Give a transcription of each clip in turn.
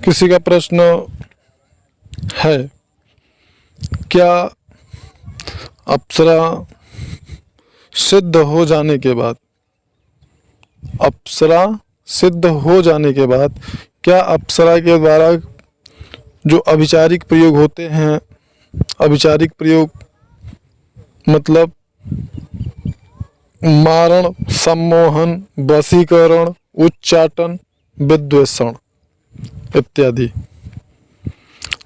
किसी का प्रश्न है, क्या अप्सरा सिद्ध हो जाने के बाद, अप्सरा सिद्ध हो जाने के बाद क्या अप्सरा के द्वारा जो अभिचारिक प्रयोग होते हैं, अभिचारिक प्रयोग मतलब मारण, सम्मोहन, वशीकरण, उच्चाटन, विद्वेषण इत्यादि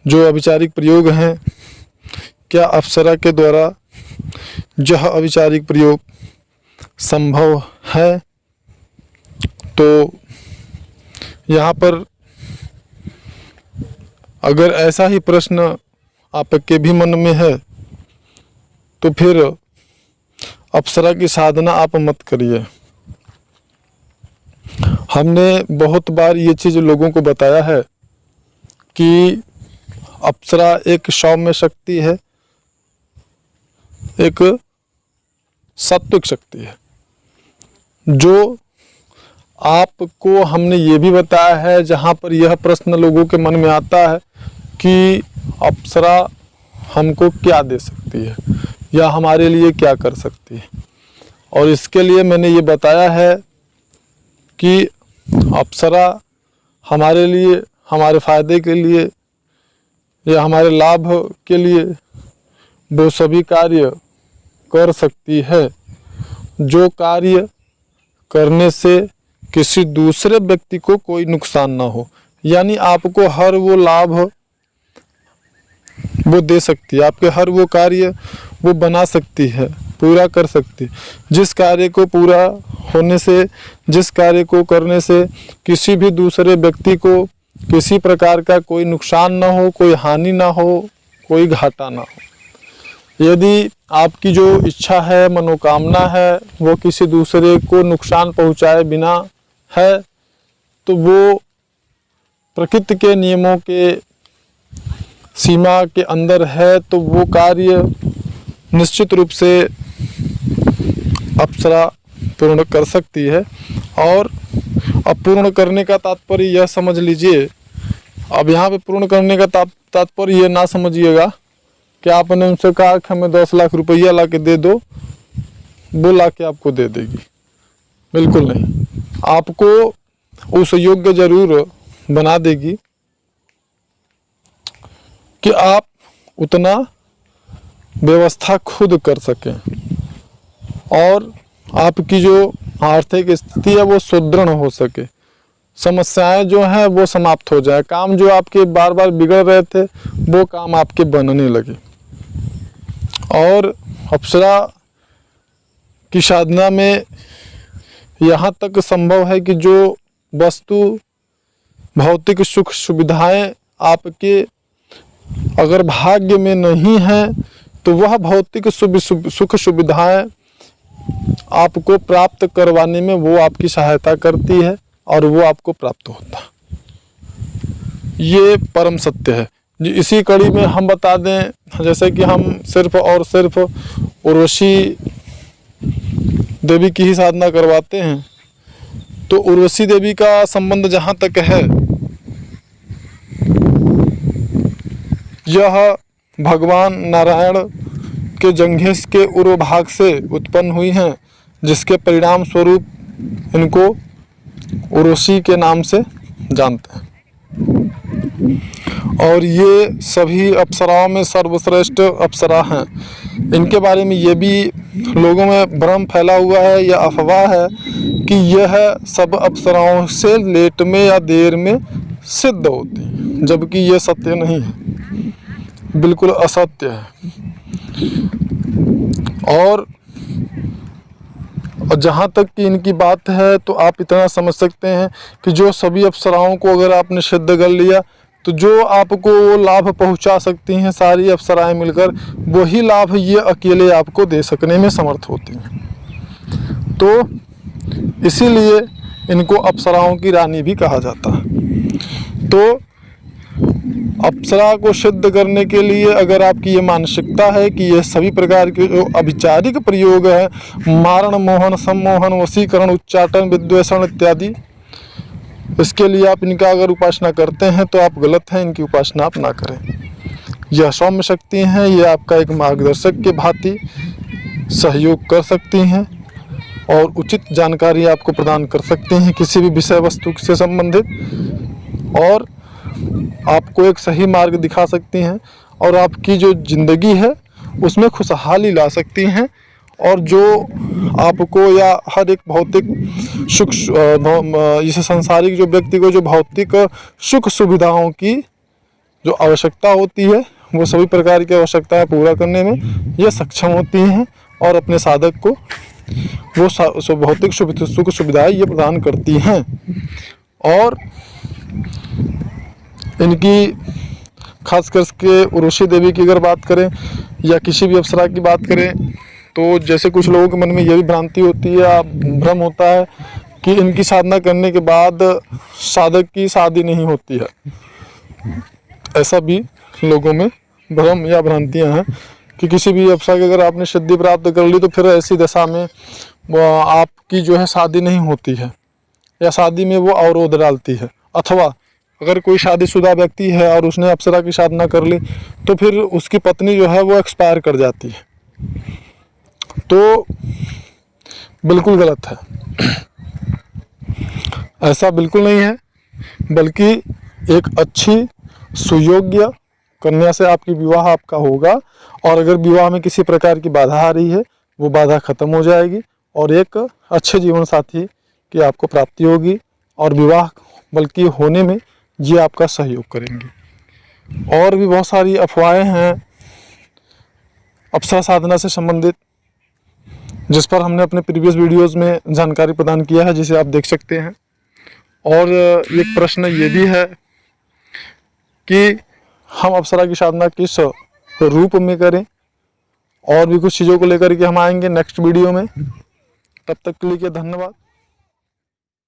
जो अभिचारिक प्रयोग हैं, क्या अप्सरा के द्वारा यह अभिचारिक प्रयोग संभव है? तो यहाँ पर अगर ऐसा ही प्रश्न आपके भी मन में है तो फिर अप्सरा की साधना आप मत करिए। हमने बहुत बार ये चीज़ लोगों को बताया है कि अप्सरा एक सौम्य शक्ति है, एक सात्विक शक्ति है। जो आपको हमने ये भी बताया है, जहाँ पर यह प्रश्न लोगों के मन में आता है कि अप्सरा हमको क्या दे सकती है या हमारे लिए क्या कर सकती है, और इसके लिए मैंने ये बताया है कि अप्सरा हमारे लिए, हमारे फ़ायदे के लिए या हमारे लाभ के लिए वो सभी कार्य कर सकती है जो कार्य करने से किसी दूसरे व्यक्ति को कोई नुकसान ना हो। यानी आपको हर वो लाभ वो दे सकती है, आपके हर वो कार्य वो बना सकती है, पूरा कर सकती है, जिस कार्य को पूरा होने से, जिस कार्य को करने से किसी भी दूसरे व्यक्ति को किसी प्रकार का कोई नुकसान ना हो, कोई हानि ना हो, कोई घाटा ना हो। यदि आपकी जो इच्छा है, मनोकामना है, वो किसी दूसरे को नुकसान पहुंचाए बिना है, तो वो प्रकृति के नियमों के सीमा के अंदर है, तो वो कार्य निश्चित रूप से अप्सरा पूर्ण कर सकती है। और अब पूर्ण करने का तात्पर्य यह समझ लीजिए, अब यहाँ पे पूर्ण करने का तात्पर्य यह ना समझिएगा कि आपने उनसे कहा कि हमें 10 लाख रुपया ला के दे दो, वो ला के आपको दे देगी, बिल्कुल नहीं। आपको उस योग्य जरूर बना देगी कि आप उतना व्यवस्था खुद कर सकें और आपकी जो आर्थिक स्थिति है वो सुदृढ़ हो सके, समस्याएं जो हैं वो समाप्त हो जाए, काम जो आपके बार बार बिगड़ रहे थे वो काम आपके बनने लगे। और अप्सरा की साधना में यहाँ तक संभव है कि जो वस्तु भौतिक सुख सुविधाएं आपके अगर भाग्य में नहीं है तो वह भौतिक सुख सुविधाएं आपको प्राप्त करवाने में वो आपकी सहायता करती है और वो आपको प्राप्त होता है। ये परम सत्य है। इसी कड़ी में हम बता दें, जैसे कि हम सिर्फ और सिर्फ उर्वशी देवी की ही साधना करवाते हैं, तो उर्वशी देवी का संबंध जहाँ तक है, यह भगवान नारायण के जंघेश के उर्व भाग से उत्पन्न हुई हैं, जिसके परिणाम स्वरूप इनको उर्वशी के नाम से जानते हैं। और ये सभी अप्सराओं में सर्वश्रेष्ठ अप्सरा हैं। इनके बारे में ये भी लोगों में भ्रम फैला हुआ है या अफवाह है कि यह सब अप्सराओं से लेट में या देर में सिद्ध होती हैं, जबकि ये सत्य नहीं है, बिल्कुल असत्य है। और जहाँ तक कि इनकी बात है तो आप इतना समझ सकते हैं कि जो सभी अप्सराओं को अगर आपने सिद्ध कर लिया तो जो आपको वो लाभ पहुँचा सकती हैं सारी अप्सराएं मिलकर, वही लाभ ये अकेले आपको दे सकने में समर्थ होती हैं। तो इसीलिए इनको अप्सराओं की रानी भी कहा जाता है। तो अप्सरा को सिद्ध करने के लिए अगर आपकी ये मानसिकता है कि ये सभी प्रकार के जो अभिचारिक प्रयोग है, मारण, मोहन, सम्मोहन, वशीकरण, उच्चाटन, विद्वेषण इत्यादि, इसके लिए आप इनका अगर उपासना करते हैं तो आप गलत हैं, इनकी उपासना आप ना करें। यह सौम्य शक्ति हैं, ये आपका एक मार्गदर्शक के भांति सहयोग कर सकती हैं और उचित जानकारी आपको प्रदान कर सकती हैं किसी भी विषय वस्तु से संबंधित, और आपको एक सही मार्ग दिखा सकती हैं और आपकी जो ज़िंदगी है उसमें खुशहाली ला सकती हैं। और जो आपको या हर एक भौतिक सुख इस सांसारिक जो व्यक्ति को जो भौतिक सुख सुविधाओं की जो आवश्यकता होती है वो सभी प्रकार की आवश्यकताएं पूरा करने में ये सक्षम होती हैं और अपने साधक को वो भौतिक सुख सुविधाएं ये प्रदान करती हैं। और इनकी खास करके उर्वशी देवी की अगर बात करें या किसी भी अप्सरा की बात करें तो जैसे कुछ लोगों के मन में यह भी भ्रांति होती है या भ्रम होता है कि इनकी साधना करने के बाद साधक की शादी नहीं होती है। ऐसा भी लोगों में भ्रम या भ्रांतियां हैं कि किसी भी अप्सरा की अगर आपने सिद्धि प्राप्त कर ली तो फिर ऐसी दशा में आपकी जो है शादी नहीं होती है या शादी में वो अवरोध डालती है। अथवा अगर कोई शादीशुदा व्यक्ति है और उसने अप्सरा की साधना कर ली तो फिर उसकी पत्नी जो है वो एक्सपायर कर जाती है, तो बिल्कुल गलत है। ऐसा बिल्कुल नहीं है, बल्कि एक अच्छी सुयोग्य कन्या से आपकी विवाह आपका होगा और अगर विवाह में किसी प्रकार की बाधा आ रही है वो बाधा खत्म हो जाएगी और एक अच्छे जीवन साथी की आपको प्राप्ति होगी और विवाह बल्कि होने में ये आपका सहयोग करेंगे। और भी बहुत सारी अफवाहें हैं अप्सरा साधना से संबंधित जिस पर हमने अपने प्रीवियस वीडियोस में जानकारी प्रदान किया है, जिसे आप देख सकते हैं। और एक प्रश्न ये भी है कि हम अप्सरा की साधना किस रूप में करें, और भी कुछ चीज़ों को लेकर के हम आएंगे नेक्स्ट वीडियो में। तब तक के लिए धन्यवाद।